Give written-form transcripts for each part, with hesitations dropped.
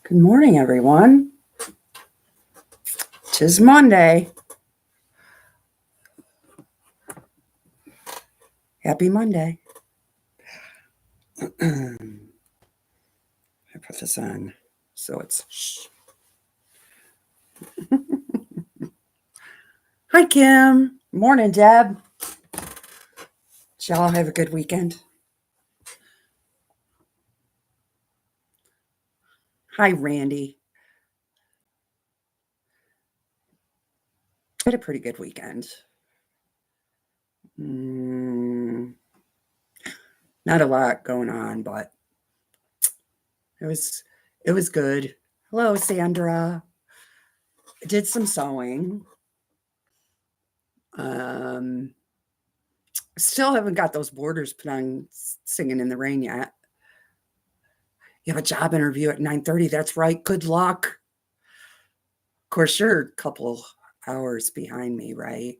Good morning, everyone. 'Tis Monday. Happy Monday. I put this on so it's shh. Hi, Kim. Morning, Deb. Did y'all have a good weekend? Hi, Randy. I had a pretty good weekend. Not a lot going on, but it was good. Hello, Sandra. I did some sewing. Still haven't got those borders put on Singing in the Rain yet. You have a job interview at 9:30. That's right. Good luck. Of course, you're a couple hours behind me, right?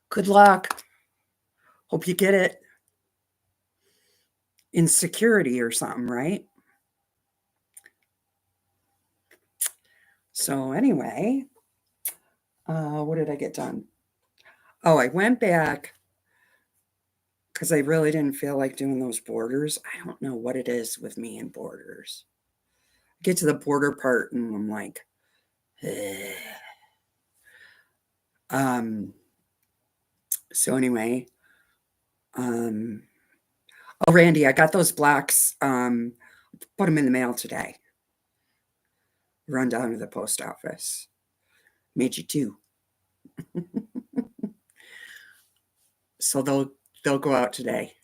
Good luck. Hope you get it. In security or something, right? So anyway, what did I get done? Oh, I went back because I really didn't feel like doing those borders. I don't know what it is with me and borders. I get to the border part and I'm like, eh. So anyway, oh Randy, I got those blocks. Put them in the mail today. Run down to the post office. Made you two. So they'll go out today.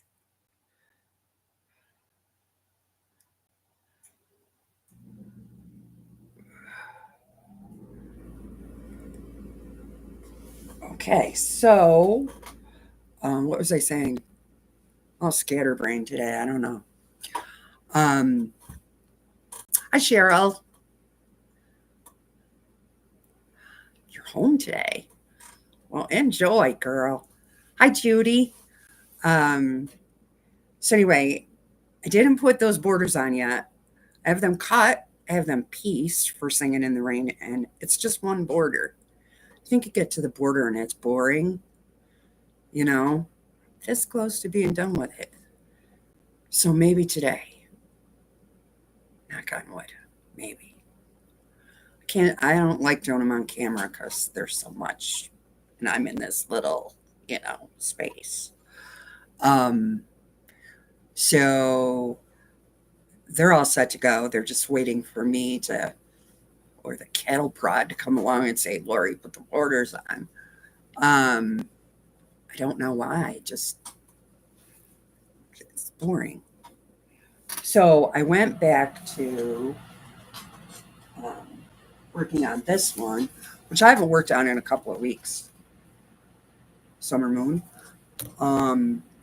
Okay, so what was I saying? I'll scatterbrain today. I don't know. Hi Cheryl. You're home today. Well, enjoy, girl. Hi Judy. So anyway, I didn't put those borders on yet. I have them cut. I have them pieced for Singing in the Rain, and it's just one border. I think you get to the border and it's boring, you know, this close to being done with it. So maybe today, knock on wood, maybe. I don't like doing them on camera because there's so much, and I'm in this little, space. Um, so they're all set to go. They're just waiting for me or the cattle prod to come along and say, Lori, put the borders on. I don't know why. Just it's boring. So I went back to um, working on this one, which I haven't worked on in a couple of weeks. Summer Moon.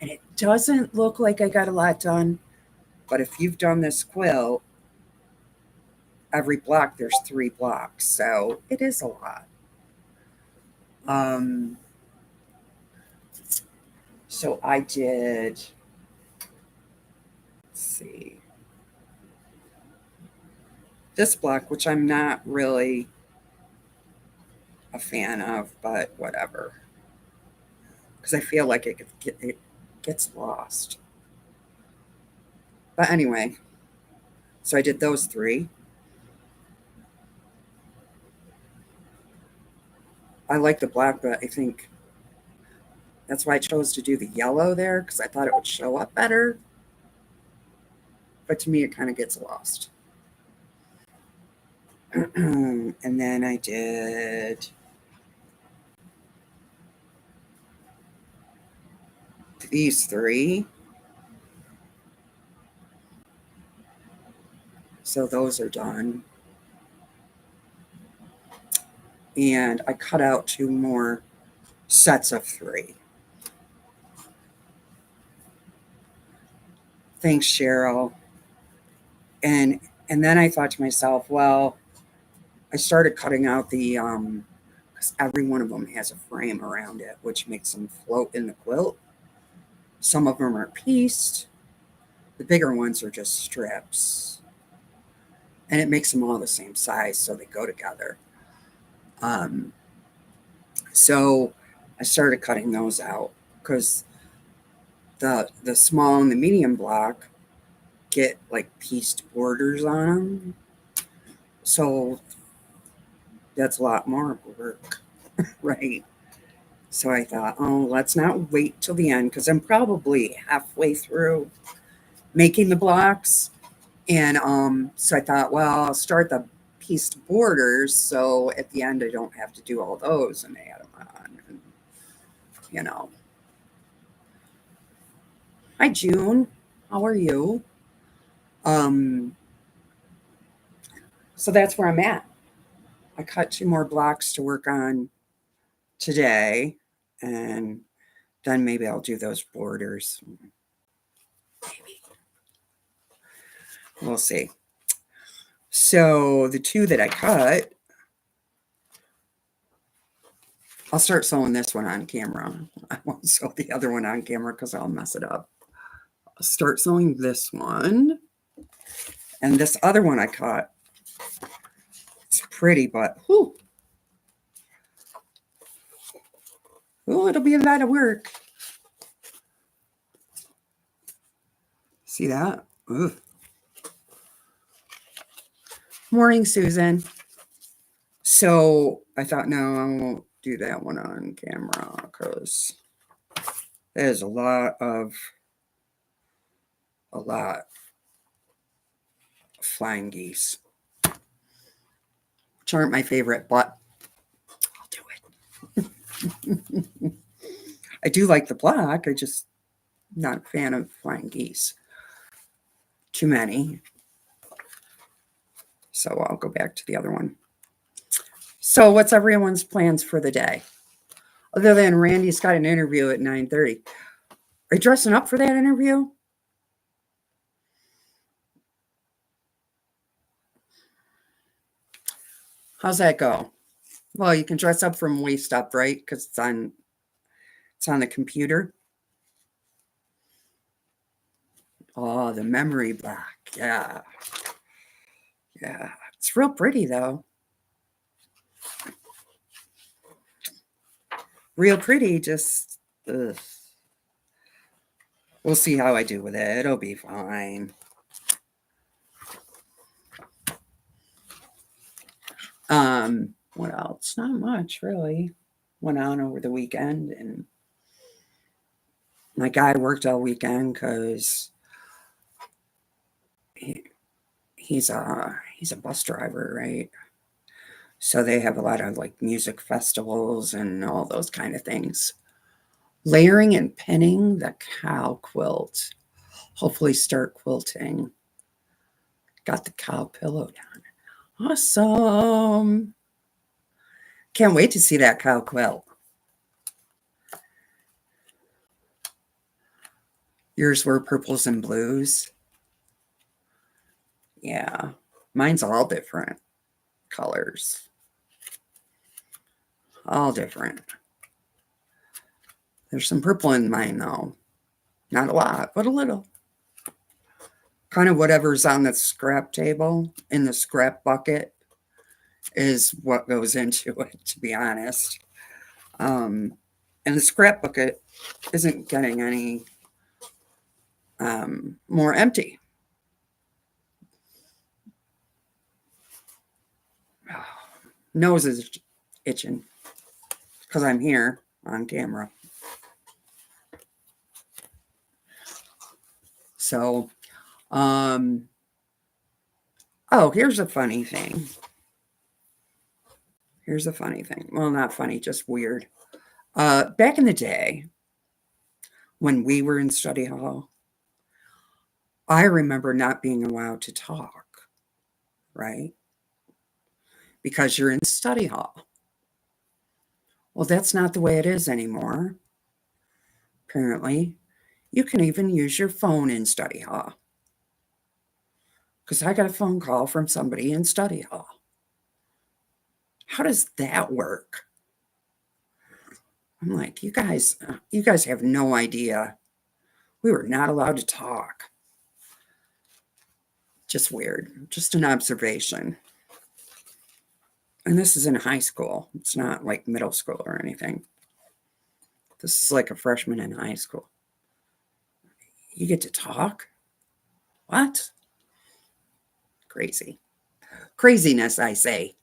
And it doesn't look like I got a lot done, but if you've done this quilt, every block there's 3 blocks, so it is a lot. Um, so I did. Let's see. This block, which I'm not really a fan of, but whatever, because I feel like it gets lost. But anyway, so I did those 3. I like the black, but I think that's why I chose to do the yellow there because I thought it would show up better. But to me, it kind of gets lost. And then I did these 3. So those are done. And I cut out 2 more sets of 3. Thanks, Cheryl. And then I thought to myself, well, I started cutting out the because every one of them has a frame around it, which makes them float in the quilt. Some of them are pieced. The bigger ones are just strips. and it makes them all the same size, so they go together. So I started cutting those out because the small and the medium block get like pieced borders on them. So that's a lot more work, right? So I thought, oh, let's not wait till the end because I'm probably halfway through making the blocks. And so I thought, well, I'll start the pieced borders so at the end I don't have to do all those and add them on. And, you know. Hi, June. How are you? Um, so that's where I'm at. I cut 2 more blocks to work on today, and then maybe I'll do those borders. Maybe. We'll see. So the 2 that I cut, I'll start sewing this one on camera. I won't sew the other one on camera because I'll mess it up. I'll start sewing this one. And this other one I cut, it's pretty, but whew. Oh, it'll be a lot of work. See that? Ugh. Morning, Susan. So I thought, no, I won't do that one on camera because there's a lot of flying geese, which aren't my favorite, but I'll do it. I do like the block. I just not a fan of flying geese. Too many. So I'll go back to the other one. So what's everyone's plans for the day? Other than Randy's got an interview at 9:30. Are you dressing up for that interview? How's that go? Well, you can dress up from waist up, right? Because it's on the computer. Oh, the memory black. Yeah. Yeah. It's real pretty though. Real pretty, just ugh. We'll see how I do with it. It'll be fine. What else? Not much really. Went on over the weekend, and my guy worked all weekend because he's a bus driver, right? So they have a lot of like music festivals and all those kind of things. Layering and pinning the cow quilt. Hopefully start quilting. Got the cow pillow down. Awesome. Can't wait to see that cow quilt. Yours were purples and blues. Yeah. Mine's all different colors. All different. There's some purple in mine though. Not a lot, but a little. Kind of whatever's on the scrap table in the scrap bucket is what goes into it, to be honest. And the scrap bucket isn't getting any more empty. Nose is itching because I'm here on camera. So, oh, here's a funny thing. Here's a funny thing. Well, not funny, just weird. Back in the day, when we were in study hall, I remember not being allowed to talk, right? Because you're in study hall. Well, that's not the way it is anymore. Apparently, you can even use your phone in study hall. Because I got a phone call from somebody in study hall. How does that work? I'm like, you guys have no idea. We were not allowed to talk. Just weird. Just an observation. And this is in high school. It's not like middle school or anything. This is like a freshman in high school. You get to talk? What? Crazy. Craziness, I say.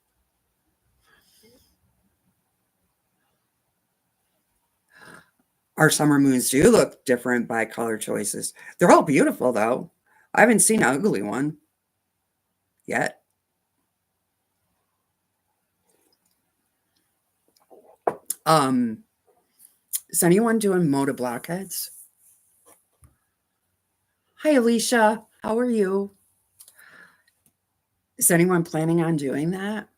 Our summer moons do look different by color choices. They're all beautiful, though. I haven't seen an ugly one yet. Is anyone doing Moda blockheads? Hi, Alicia. How are you? Is anyone planning on doing that?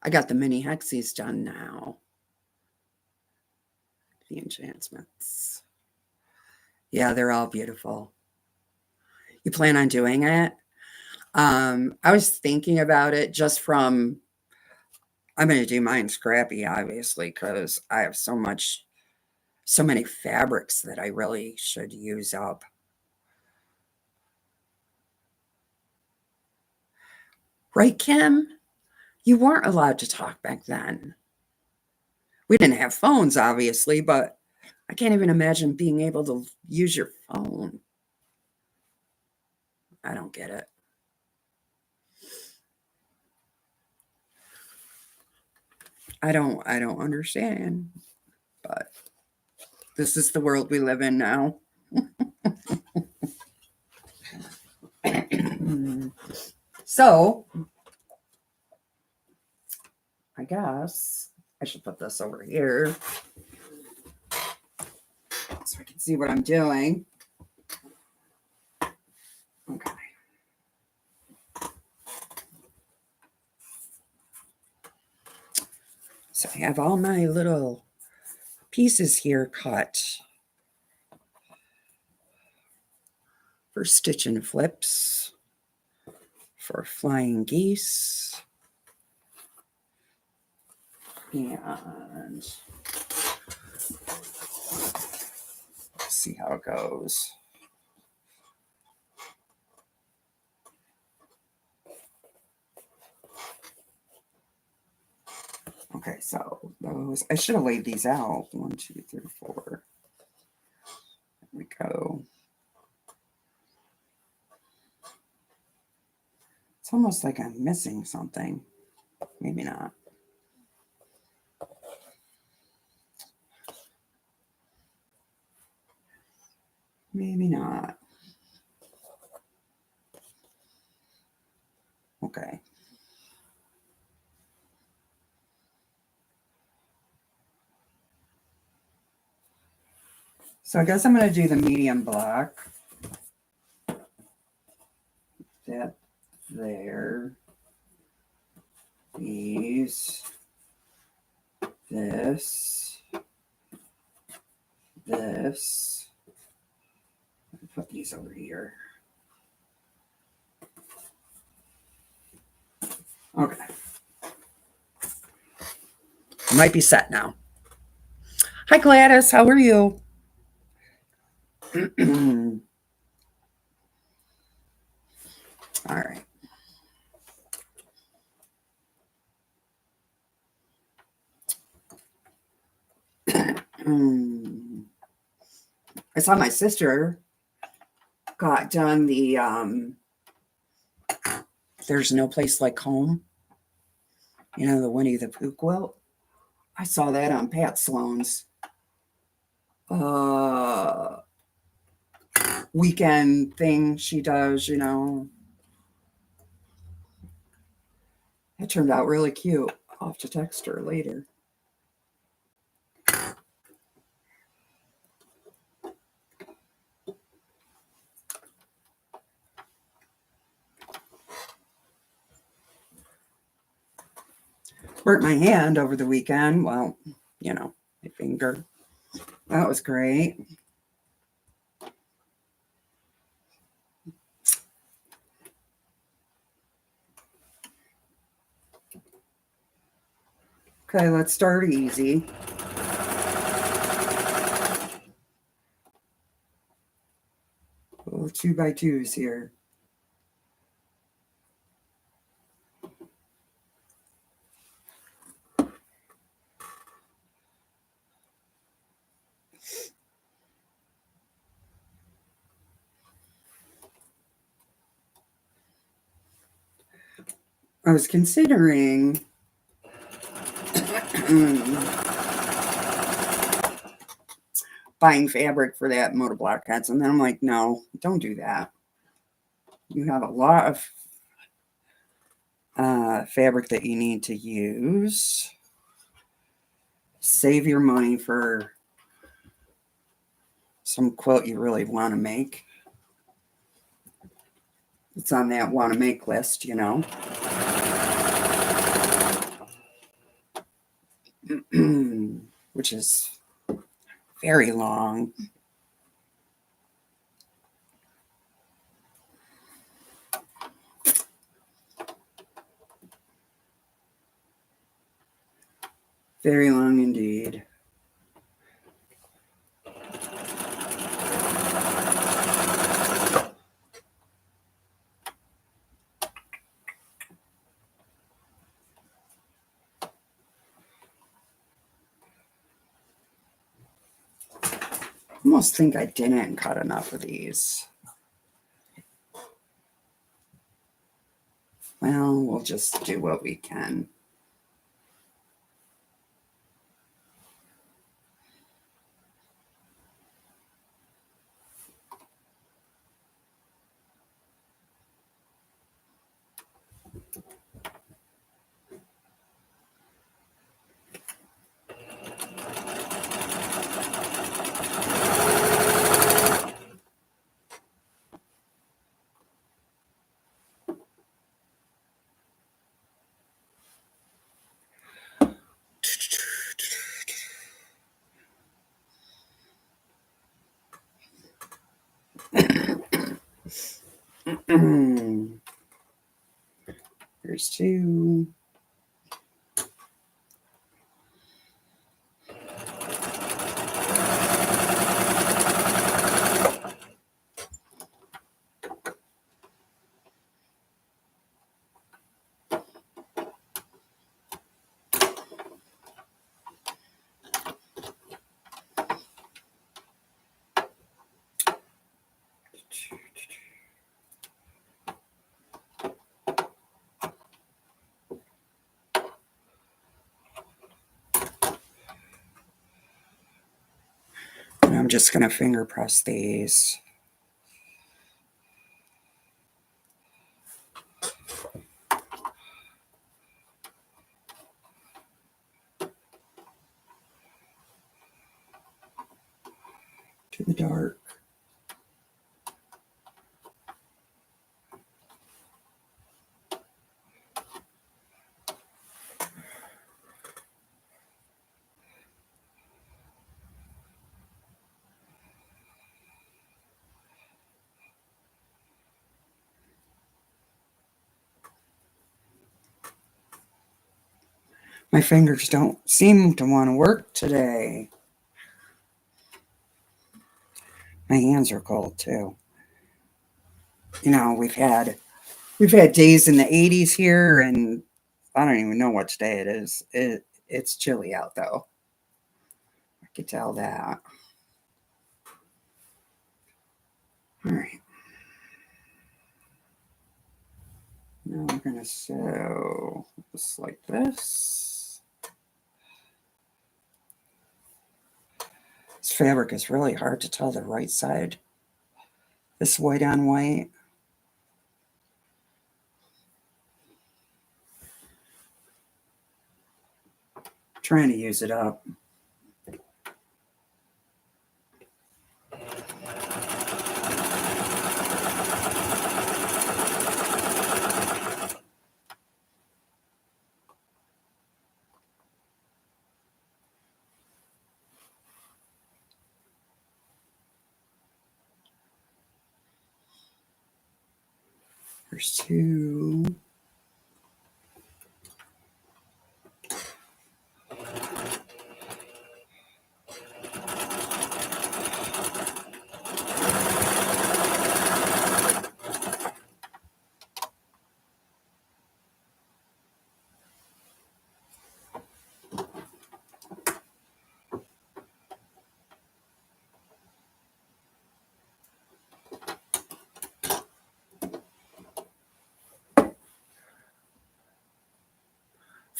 I got the mini hexies done now. The enchantments. Yeah, they're all beautiful. You plan on doing it? I was thinking about it just from, I'm going to do mine scrappy, obviously, because I have so many fabrics that I really should use up. Right, Kim? You weren't allowed to talk back then. We didn't have phones, obviously, but I can't even imagine being able to use your phone. I don't get it. I don't understand, but this is the world we live in now. So, I guess I should put this over here so I can see what I'm doing. Okay. So I have all my little pieces here cut for stitch and flips, for flying geese, and let's see how it goes. Okay, so those, I should have laid these out. 1, 2, 3, 4. There we go. It's almost like I'm missing something. Maybe not. Maybe not. Okay. So I guess I'm going to do the medium block. That there. These. This. This. Put these over here. Okay. Might be set now. Hi, Gladys. How are you? All right. I saw my sister got done the There's No Place Like Home. You know, the Winnie the Pooh quilt. I saw that on Pat Sloan's weekend thing she does, you know. It turned out really cute. I'll have to text her later. Burnt my hand over the weekend. Well, you know, my finger. That was great. Okay, let's start easy. Little 2x2s here. I was considering buying fabric for that Motoblock cuts, and then I'm like, no, don't do that. You have a lot of fabric that you need to use. Save your money for some quilt you really want to make. It's on that want to make list, you know. Which is very long. Very long indeed. I almost think I didn't cut enough of these. Well, we'll just do what we can. Here's two. And I'm just going to finger press these. To the dark. My fingers don't seem to want to work today. My hands are cold too. You know, we've had days in the 80s here, and I don't even know which day it is. It's chilly out though. I could tell that. All right. Now we're going to sew this like this. This fabric is really hard to tell the right side. This white on white. Trying to use it up. There's two.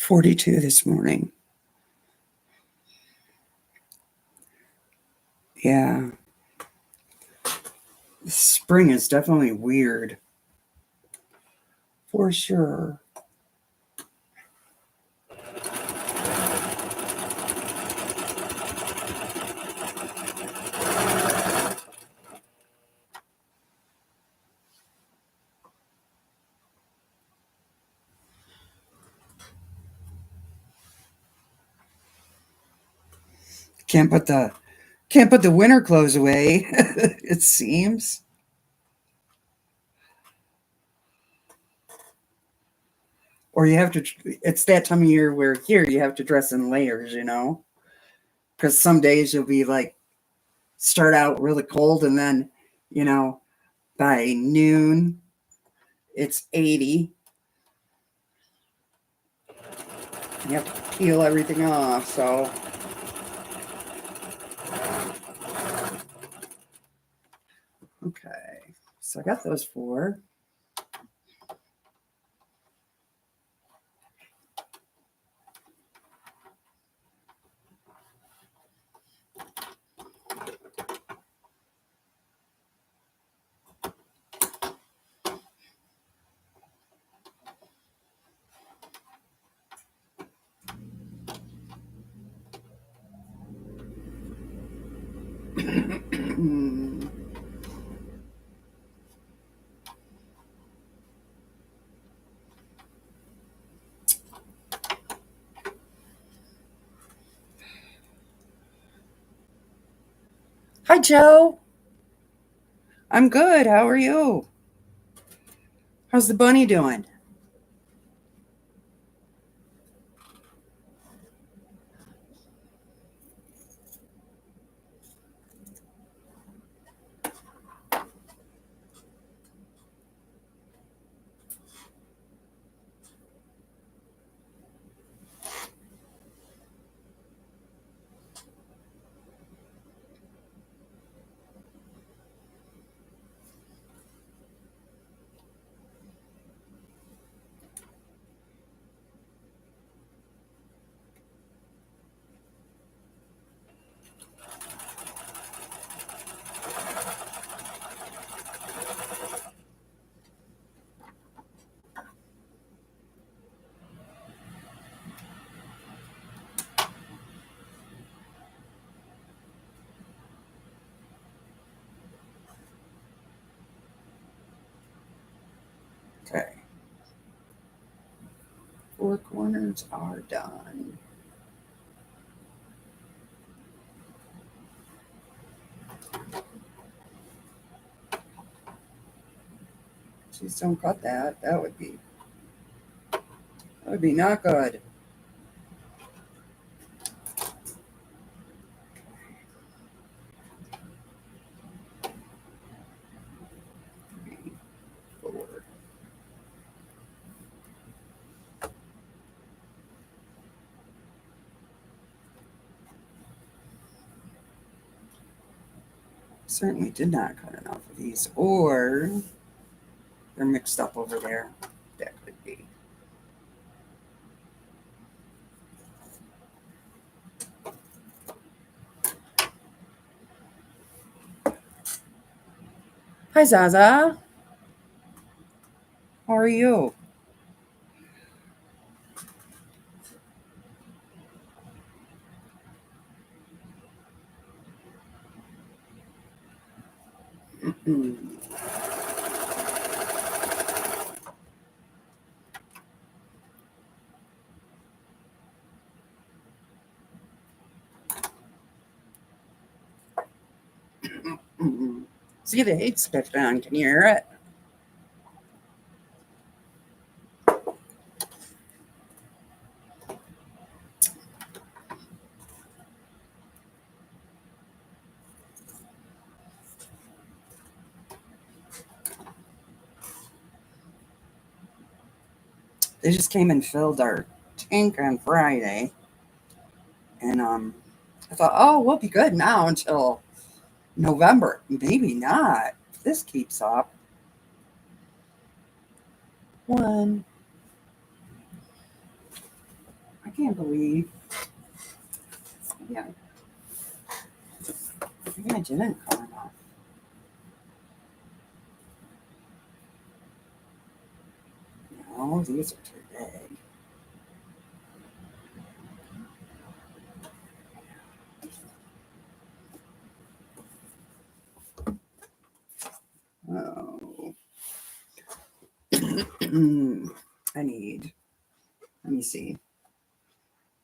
42 this morning. Yeah. Spring is definitely weird. For sure. Can't put the winter clothes away, it seems. Or you have to, it's that time of year where here you have to dress in layers, because some days you'll be like, start out really cold and then, by noon it's 80. You have to peel everything off, so. Okay, so I got those 4. Hi, Joe. I'm good. How are you? How's the bunny doing? Okay. 4 corners are done. Please don't cut that. That would be not good. Three, 4. Certainly did not cut enough of these, or they're mixed up over there. That could be. Hi, Zaza. How are you? See the hate spit on. Can you hear it? They just came and filled our tank on Friday. And I thought, oh, we'll be good now until November. Maybe not. If this keeps up. 1, can't believe. Yeah. Maybe I didn't call enough. No, these are too big. Oh. I need, let me see,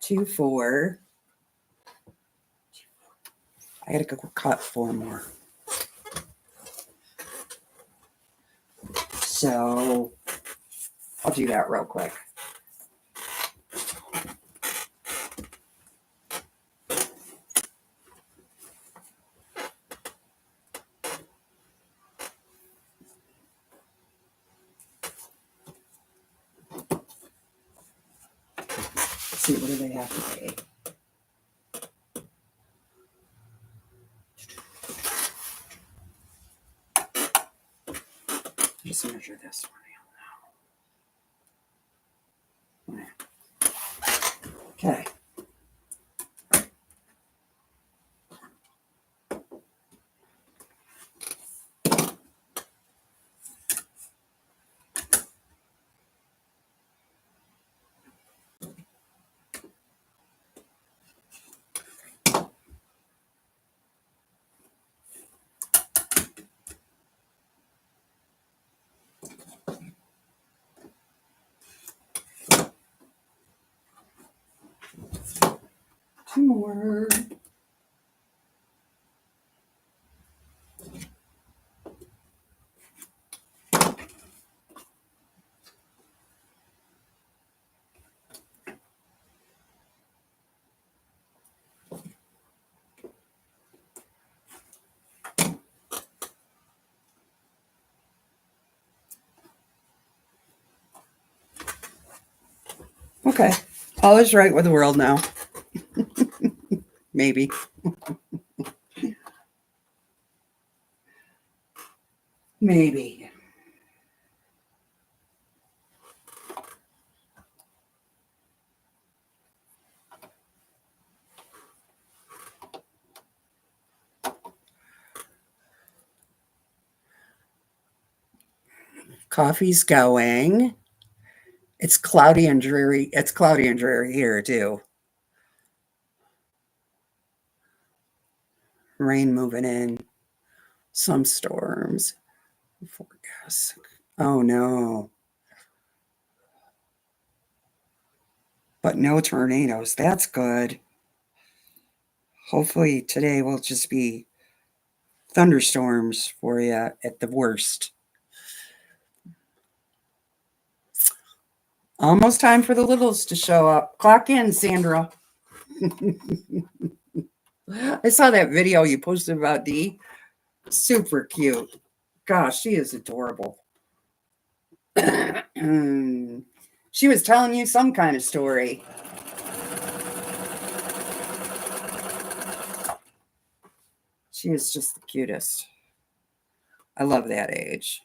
2, 4. I gotta go cut 4 more. So I'll do that real quick. Let's see, what do they have to pay? Just measure this one. Okay. Two more. Okay. All is right with the world now. Maybe. Maybe. Coffee's going. It's cloudy and dreary. It's cloudy and dreary here too. Rain moving in. Some storms. Forecast. Oh no. But no tornadoes. That's good. Hopefully today will just be thunderstorms for you at the worst. Almost time for the littles to show up. Clock in, Sandra. I saw that video you posted about Dee. Super cute. Gosh, she is adorable. She was telling you some kind of story. She is just the cutest. I love that age.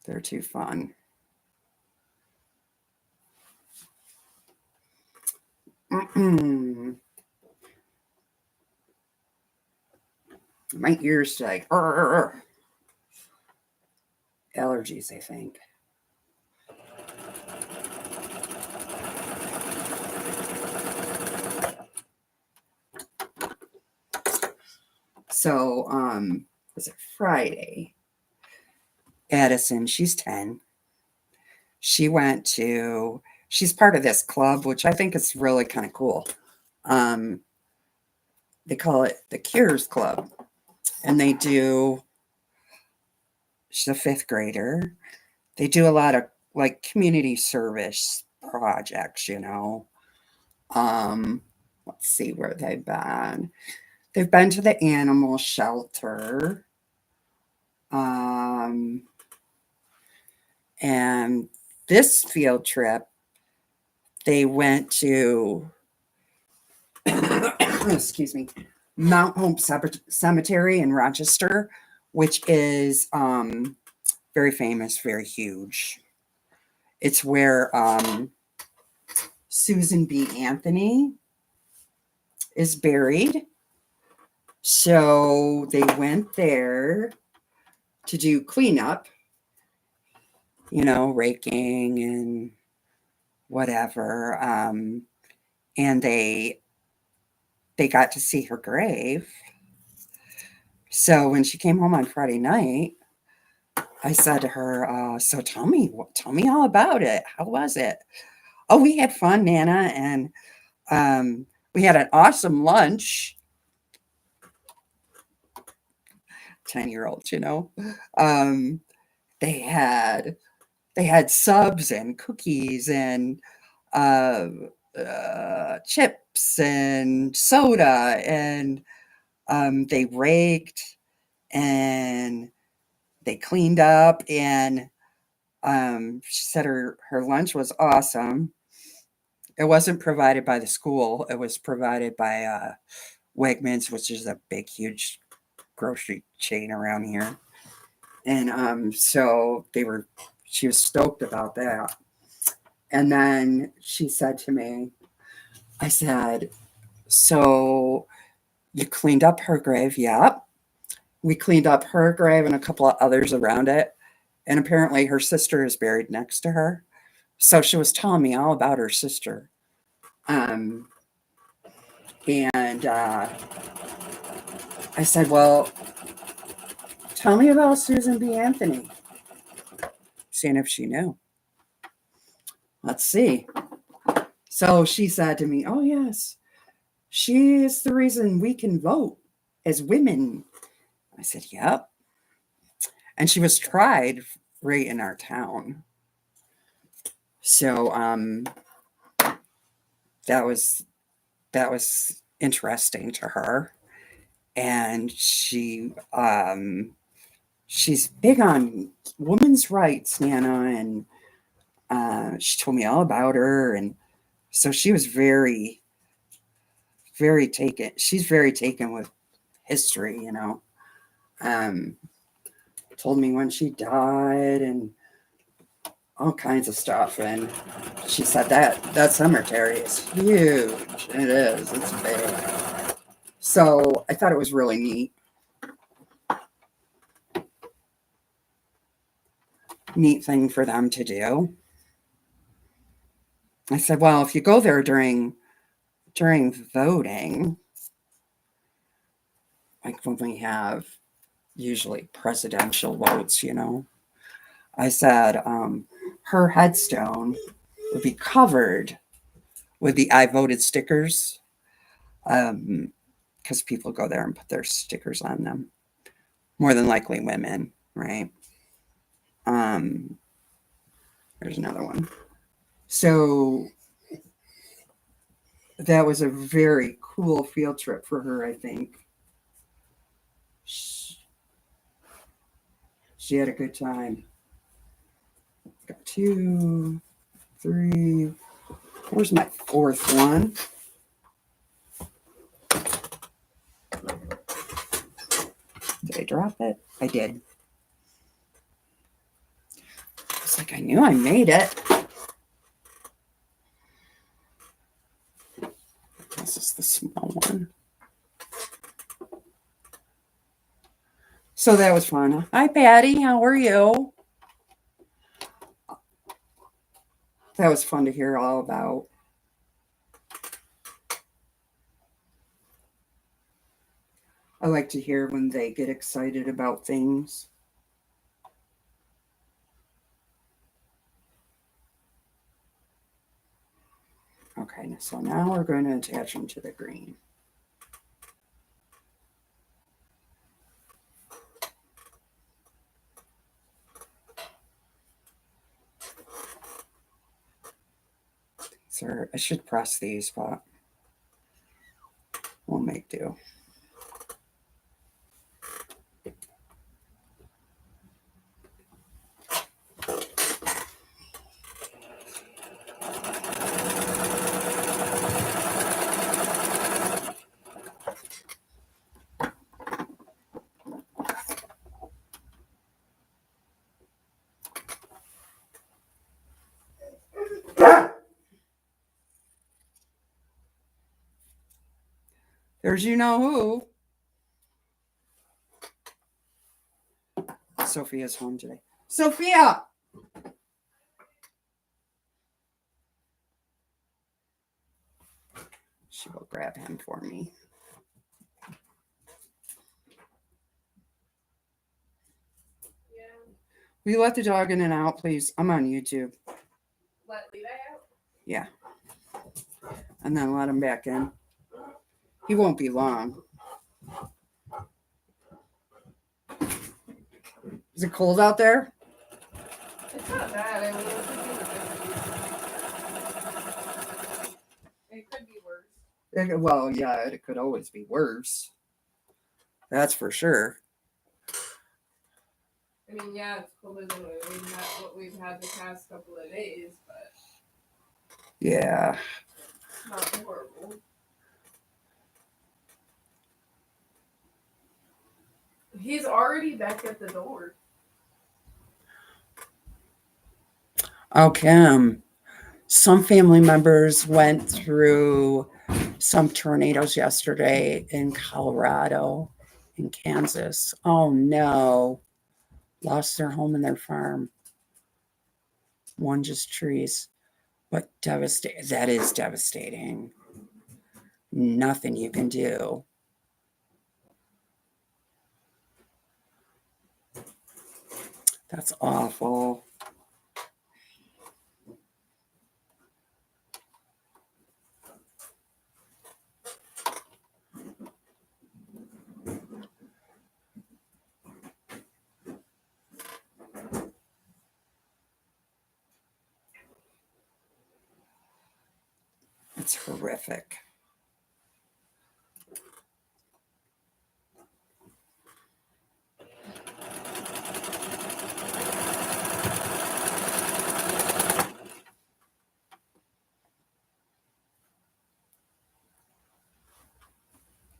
They're too fun. My ears like allergies, I think. So, was it Friday? Addison, she's 10. She's part of this club, which I think is really kind of cool. They call it the Cures Club. And she's a 5th grader. They do a lot of like community service projects, Let's see where they've been. They've been to the animal shelter. And this field trip, they went to, excuse me, Mount Hope Cemetery in Rochester, which is very famous, very huge. It's where Susan B. Anthony is buried. So they went there to do cleanup, raking and whatever. And they got to see her grave. So when she came home on Friday night, I said to her, "So tell me all about it. How was it?" "Oh, we had fun, Nana, and we had an awesome lunch." 10-year-olds, Um, they had subs and cookies and uh, chips and soda, and they raked and they cleaned up, and she said her lunch was awesome. It wasn't provided by the school. It was provided by Wegmans, which is a big, huge grocery chain around here. And so she was stoked about that. And then she said to me, I said, "So you cleaned up her grave?" "Yep. We cleaned up her grave and a couple of others around it. And apparently her sister is buried next to her." So she was telling me all about her sister. And I said, "Well, tell me about Susan B. Anthony." Seeing if she knew. Let's see. So she said to me, "Oh, yes, she is the reason we can vote as women." I said, "Yep." And she was tried right in our town. So that was interesting to her. And she's big on women's rights, Nana, and she told me all about her. And so she was very, very taken. She's very taken with history, told me when she died and all kinds of stuff. And she said that cemetery is huge. It is. It's big. So I thought it was really neat. Neat thing for them to do. I said, "Well, if you go there during voting, like when we have usually presidential votes, I said, her headstone would be covered with the I voted stickers, because people go there and put their stickers on them. More than likely women, right? There's another one. So that was a very cool field trip for her, I think. She had a good time. Got 2, 3. Where's my fourth one? Did I drop it? I did. It's like I knew I made it. This is the small one. So that was fun. Hi, Patty. How are you? That was fun to hear all about. I like to hear when they get excited about things. Okay, so now we're going to attach them to the green. So I should press these, but we'll make do. There's you know who. Sophia's home today. Sophia! She will grab him for me. Will you let the dog in and out, please? I'm on YouTube. Let Levi out? Yeah. And then let him back in. He won't be long. Is it cold out there? It's not bad. I mean, it could be worse. Well, yeah, it could always be worse. That's for sure. I mean, yeah, it's colder than what we've had the past couple of days, but yeah, not horrible. He's already back at the door. Okay. Some family members went through some tornadoes yesterday in Colorado, in Kansas. Oh no. Lost their home and their farm. One just trees. But devastating. That is devastating. Nothing you can do. That's awful. It's horrific.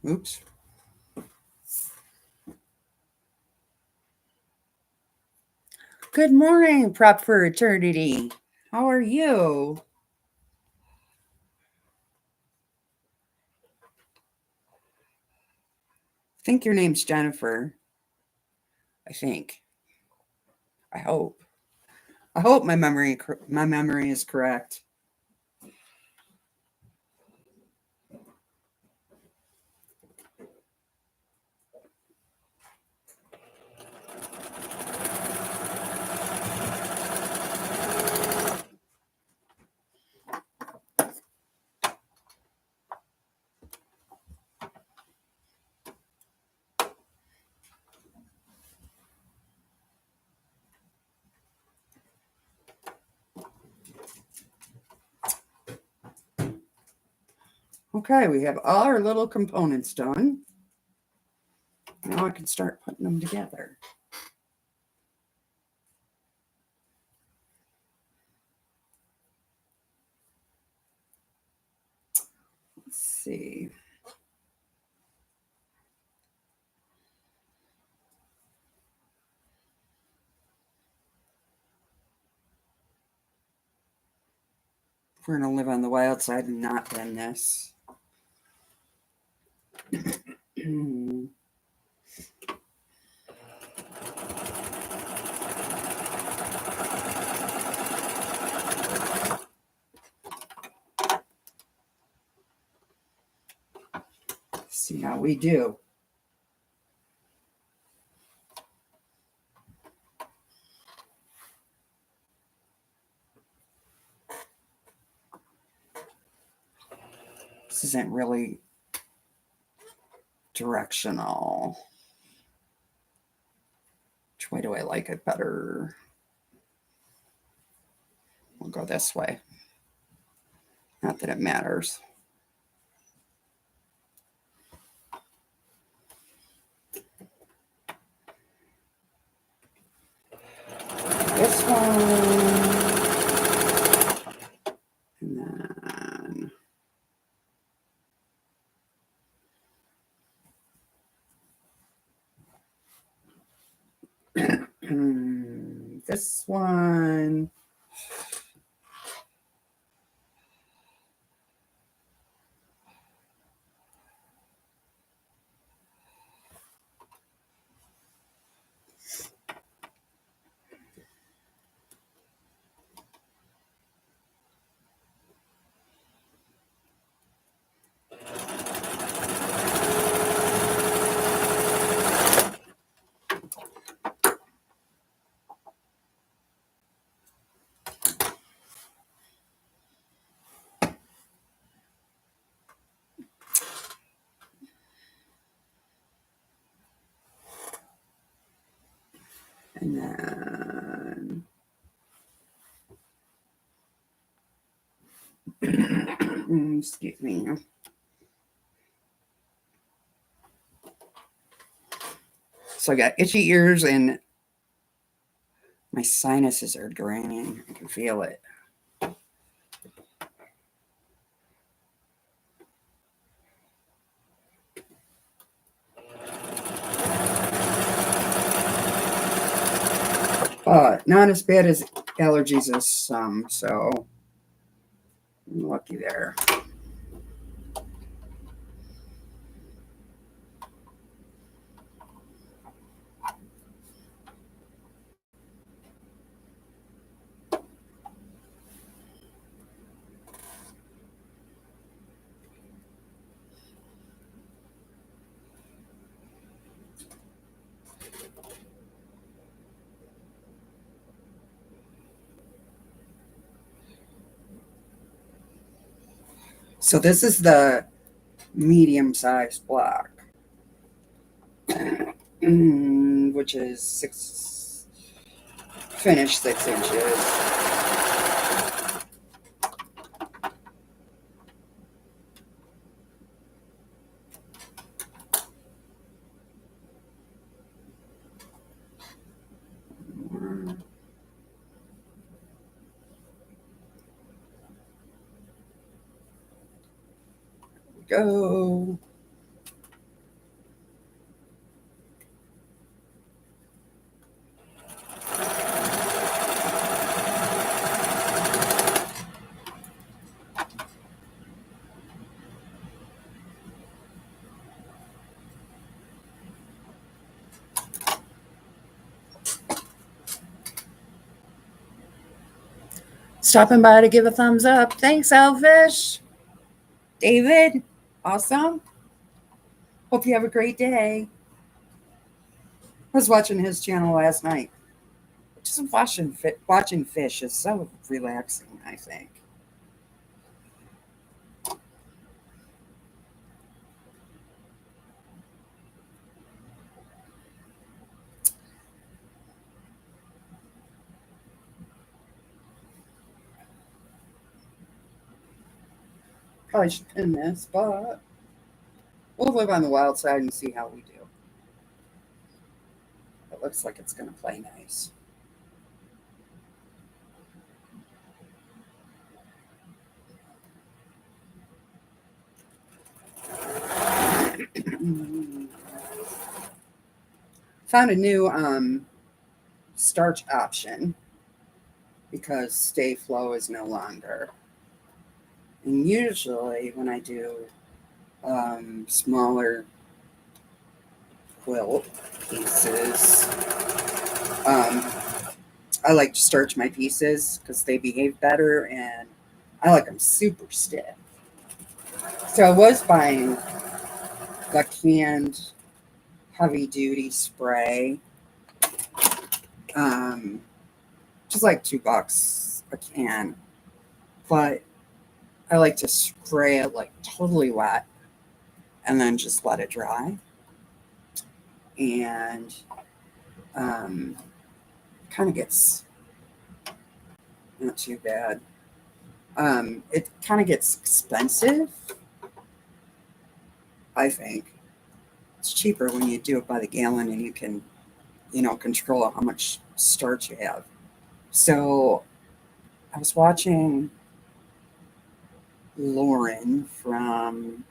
Oops. Good morning, Prep for Eternity. How are you? I think your name's Jennifer. I think. I hope. I hope my memory is correct. Okay, we have all our little components done. Now I can start putting them together. Let's see. We're going to live on the wild side and not bend this. See how we do. This isn't really directional. Which way do I like it better? We'll go this way. Not that it matters. This one. And then this one. And then excuse me. So I got itchy ears and my sinuses are draining. I can feel it. But not as bad as allergies as some, so I'm lucky there. So this is the medium-sized block, which is finished 6 inches. Go. Stopping by to give a thumbs up. Thanks, Elfish. David, awesome. Hope you have a great day. I was watching his channel last night. Just watching fish is so relaxing, I think. Probably should pin this, but we'll live on the wild side and see how we do. It looks like it's going to play nice. Found a new starch option because Stay Flow is no longer. And usually when I do smaller quilt pieces, I like to starch my pieces because they behave better and I like them super stiff. So I was buying the canned heavy duty spray, just like $2 a can, but I like to spray it like totally wet and then just let it dry. And kind of gets not too bad. It kind of gets expensive, I think. It's cheaper when you do it by the gallon and you can, control how much starch you have. So I was watching Lauren from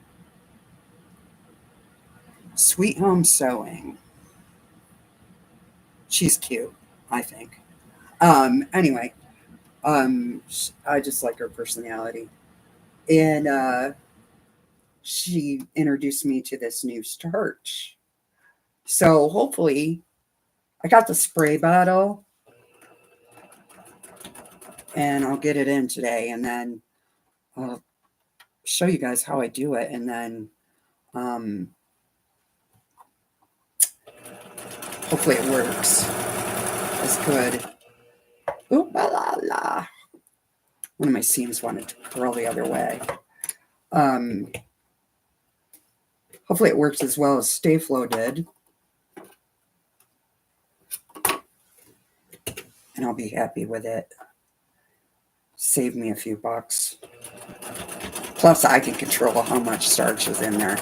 Sweet Home Sewing. She's cute, I think. Anyway, I just like her personality. And she introduced me to this new starch. So hopefully, I got the spray bottle and I'll get it in today and then I'll show you guys how I do it. And then hopefully it works. It's good. Ooh, la, la, la. One of my seams wanted to curl the other way. Hopefully it works as well as Stay Flow did. and I'll be happy with it. Save me a few bucks. Plus, I can control how much starch is in there.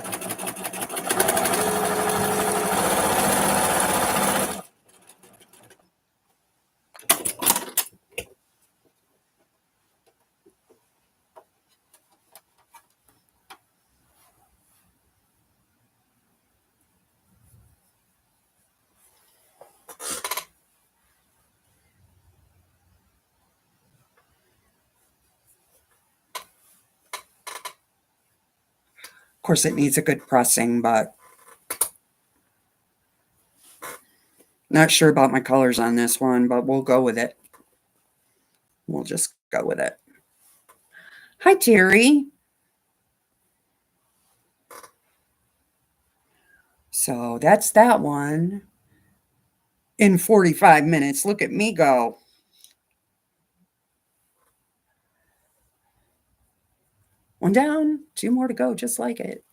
Of course, it needs a good pressing, but not sure about my colors on this one, but we'll go with it. We'll just go with it. Hi, Terry. So that's that one in 45 minutes. Look at me go. One down, two more to go, just like it.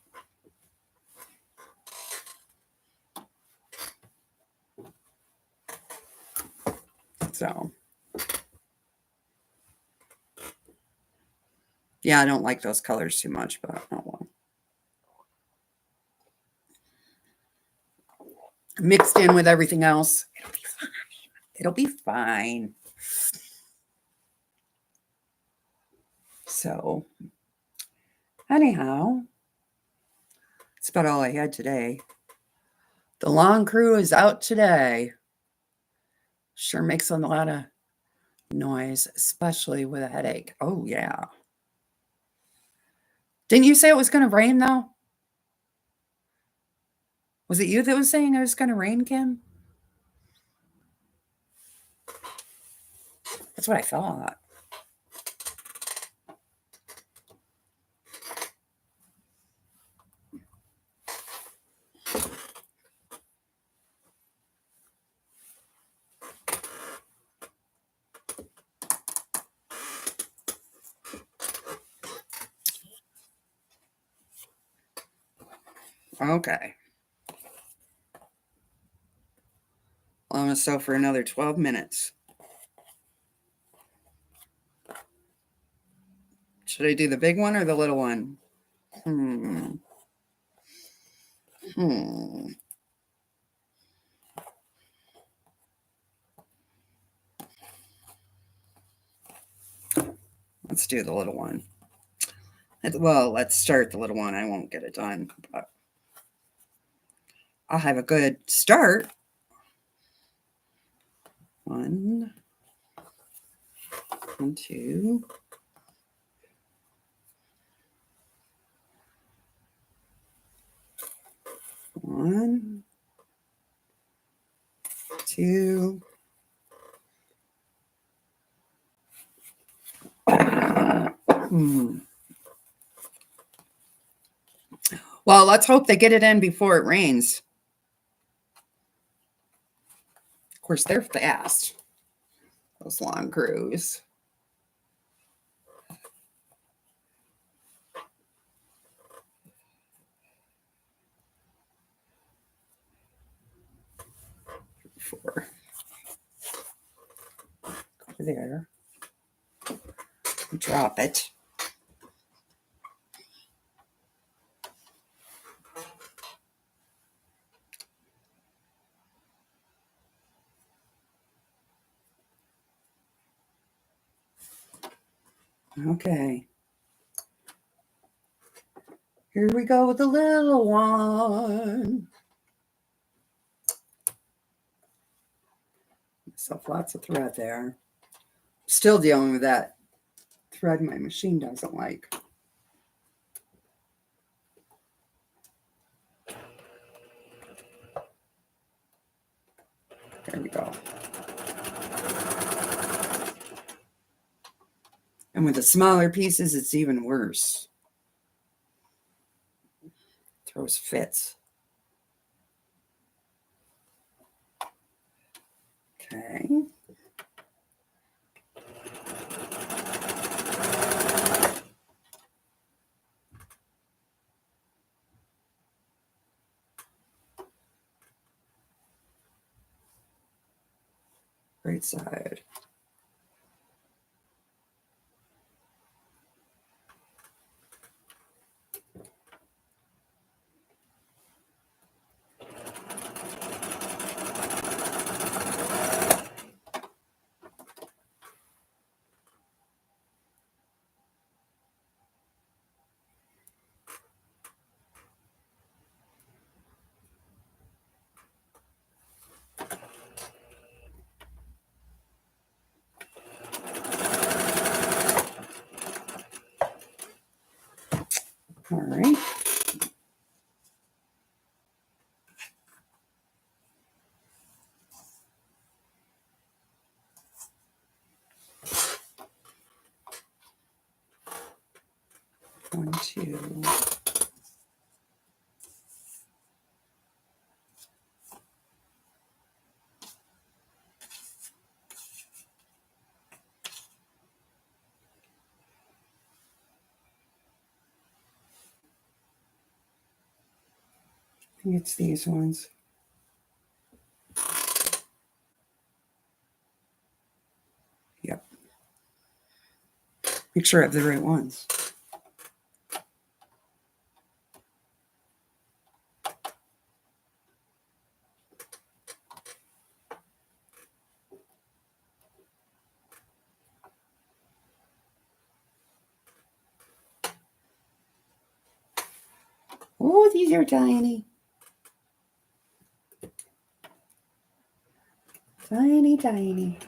So, yeah, I don't like those colors too much, but oh well. Mixed in with everything else, it'll be fine. It'll be fine. So, anyhow, that's about all I had today. The lawn crew is out today. Sure makes a lot of noise, especially with a headache. Oh, yeah. Didn't you say it was going to rain, though? Was it you that was saying it was going to rain, Kim? That's what I thought. Okay. Well, I'm going to sew for another 12 minutes. Should I do the big one or the little one? Let's do the little one. Well, let's start the little one. I won't get it done, but I'll have a good start. 1, 2. 1, 2. Well, let's hope they get it in before it rains. Of course, they're fast, those lawn crews. Four. Over there. Drop it. Okay. Here we go with the little one. So lots of thread there. Still dealing with that thread my machine doesn't like. There we go. And with the smaller pieces, it's even worse. Throws fits. Okay. Right side. All right. One, two. I think it's these ones. Yep. Make sure I have the right ones. Oh, these are tiny. Tiny, tiny.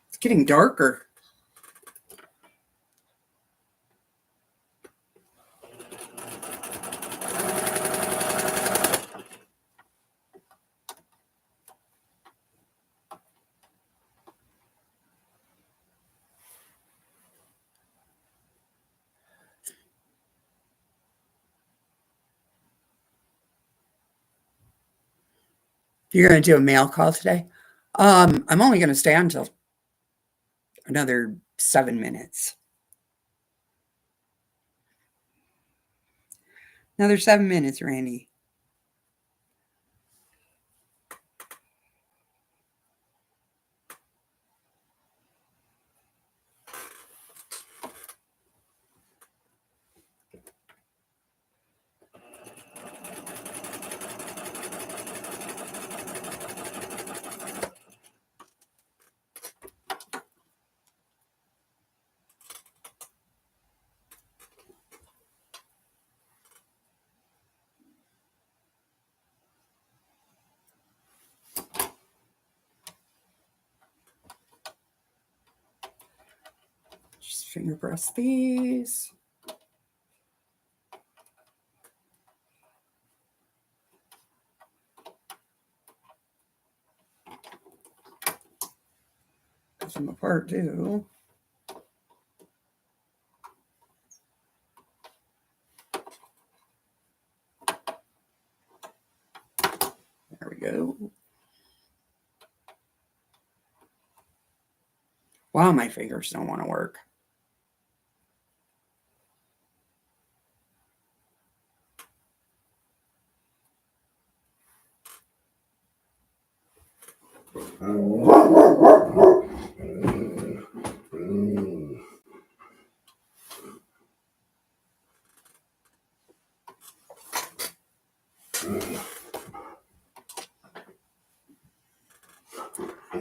It's getting darker. You're going to do a mail call today? I'm only going to stay until another 7 minutes. Another 7 minutes, Randy. Just finger press these. Put them apart too. There we go. Wow, my fingers don't want to work.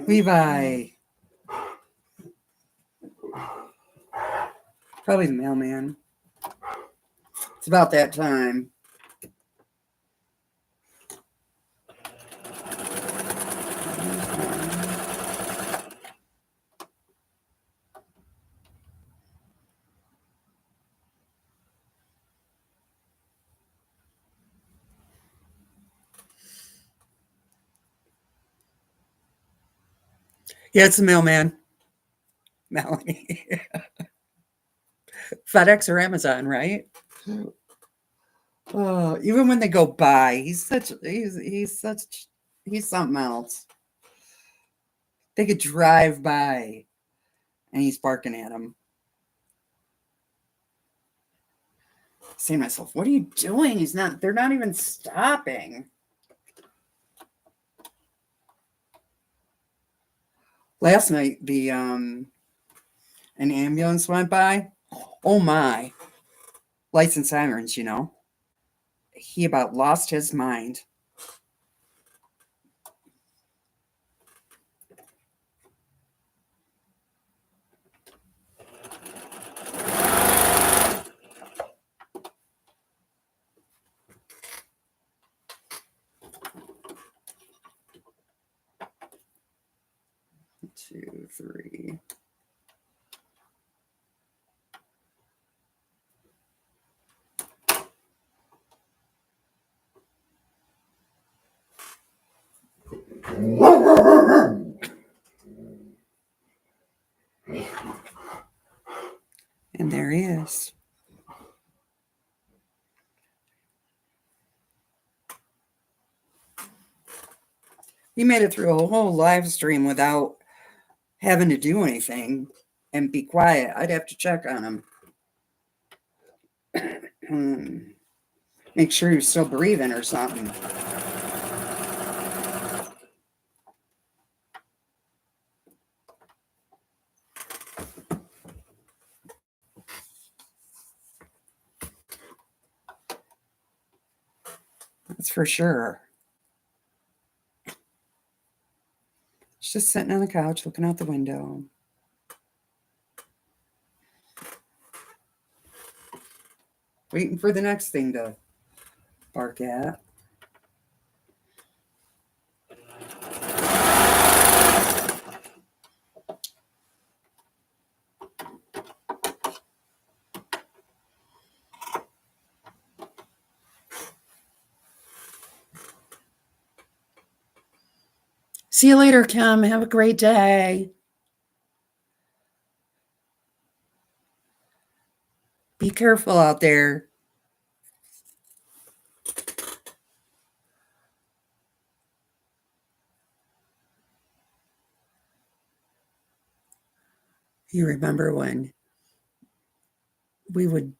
Levi. Probably the mailman. It's about that time. Yeah, it's the mailman. Melanie. FedEx or Amazon, right? Oh, even when they go by, he's something else. They could drive by. and he's barking at him. Saying to myself, what are you doing? They're not even stopping. Last night, an ambulance went by. Oh my. Lights and sirens, He about lost his mind. Two, three. And there he is. He made it through a whole live stream without having to do anything and be quiet. I'd have to check on him. Make sure he's still breathing or something. That's for sure. He's just sitting on the couch looking out the window. Waiting for the next thing to bark at. See you later, Kim. Have a great day. Be careful out there. You remember when we would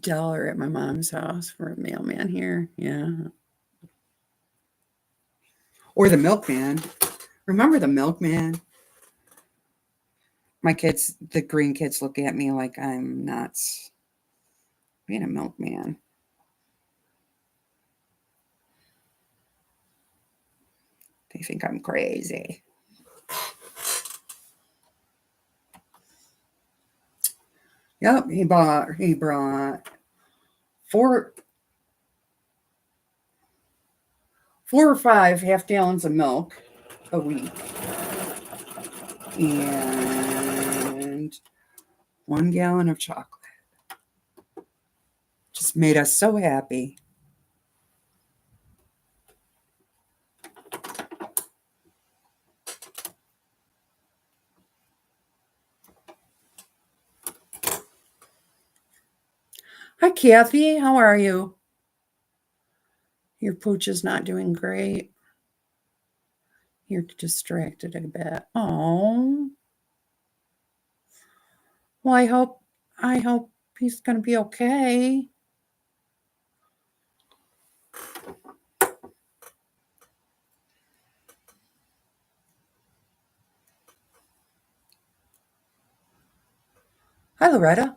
dollar at my mom's house for a mailman here? Yeah. Or the milkman. Remember the milkman? My kids, the green kids, look at me like I'm nuts. Being a milkman. They think I'm crazy. Yep, he brought four or five half gallons of milk a week. And 1 gallon of chocolate. Just made us so happy. Hi, Kathy. How are you? Your pooch is not doing great. You're distracted a bit. Oh. Well, I hope he's going to be okay. Hi, Loretta.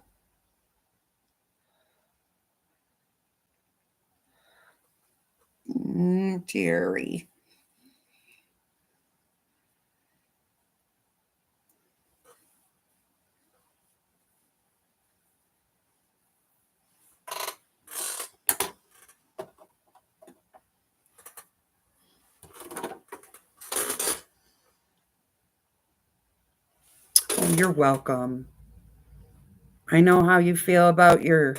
Jerry. Oh, you're welcome. I know how you feel about your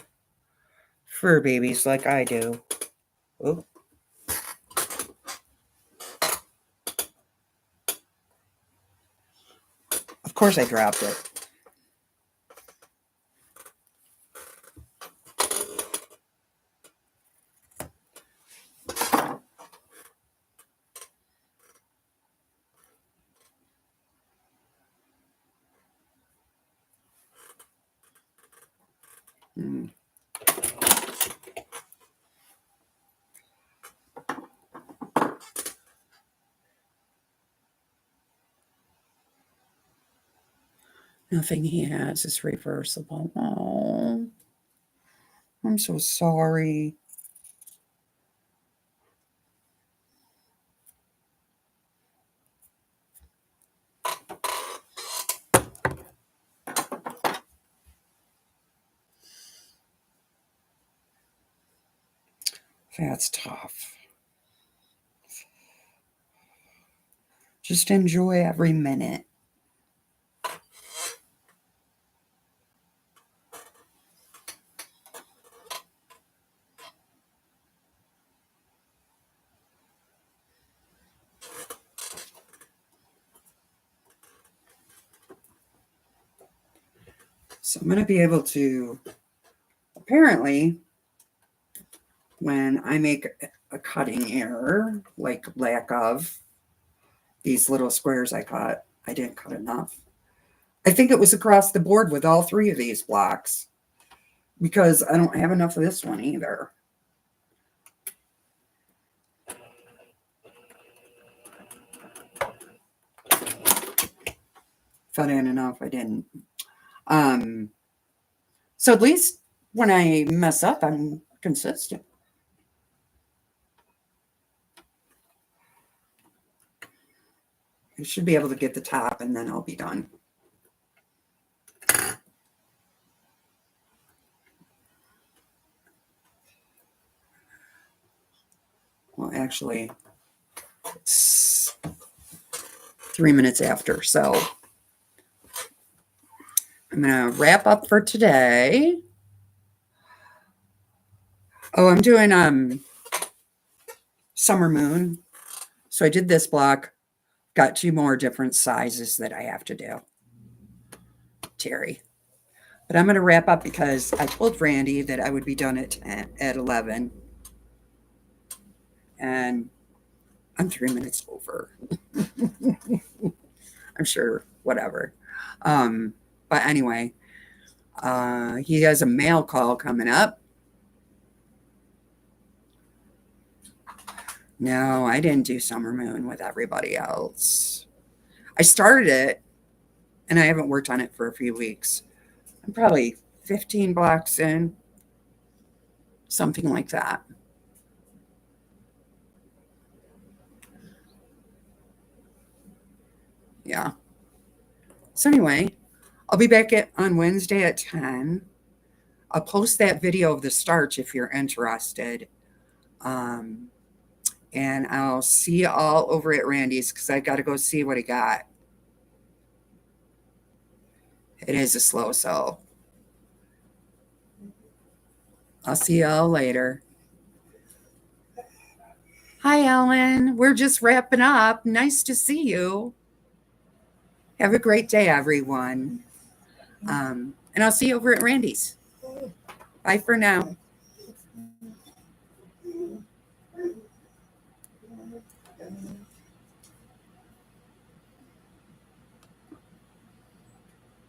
fur babies like I do. Oh. Of course I dropped it. Hmm. Nothing he has is reversible. Oh, I'm so sorry. That's tough. Just enjoy every minute. So I'm going to be able to, apparently, when I make a cutting error, like lack of these little squares I cut, I didn't cut enough. I think it was across the board with all three of these blocks because I don't have enough of this one either. If I didn't enough, I didn't. So at least when I mess up, I'm consistent. I should be able to get the top and then I'll be done. Well, actually, it's 3 minutes after, so I'm going to wrap up for today. Oh, I'm doing Summer Moon. So I did this block, got 2 more different sizes that I have to do. Terry. But I'm going to wrap up because I told Randy that I would be done at 11. And I'm 3 minutes over. I'm sure, whatever. But anyway, he has a mail call coming up. No, I didn't do Summer Moon with everybody else. I started it, and I haven't worked on it for a few weeks. I'm probably 15 blocks in, something like that. Yeah. So anyway, I'll be back on Wednesday at 10. I'll post that video of the starch if you're interested. And I'll see you all over at Randy's because I got to go see what he got. It is a slow sell. I'll see y'all later. Hi, Ellen. We're just wrapping up. Nice to see you. Have a great day, everyone. And I'll see you over at Randy's. Bye for now.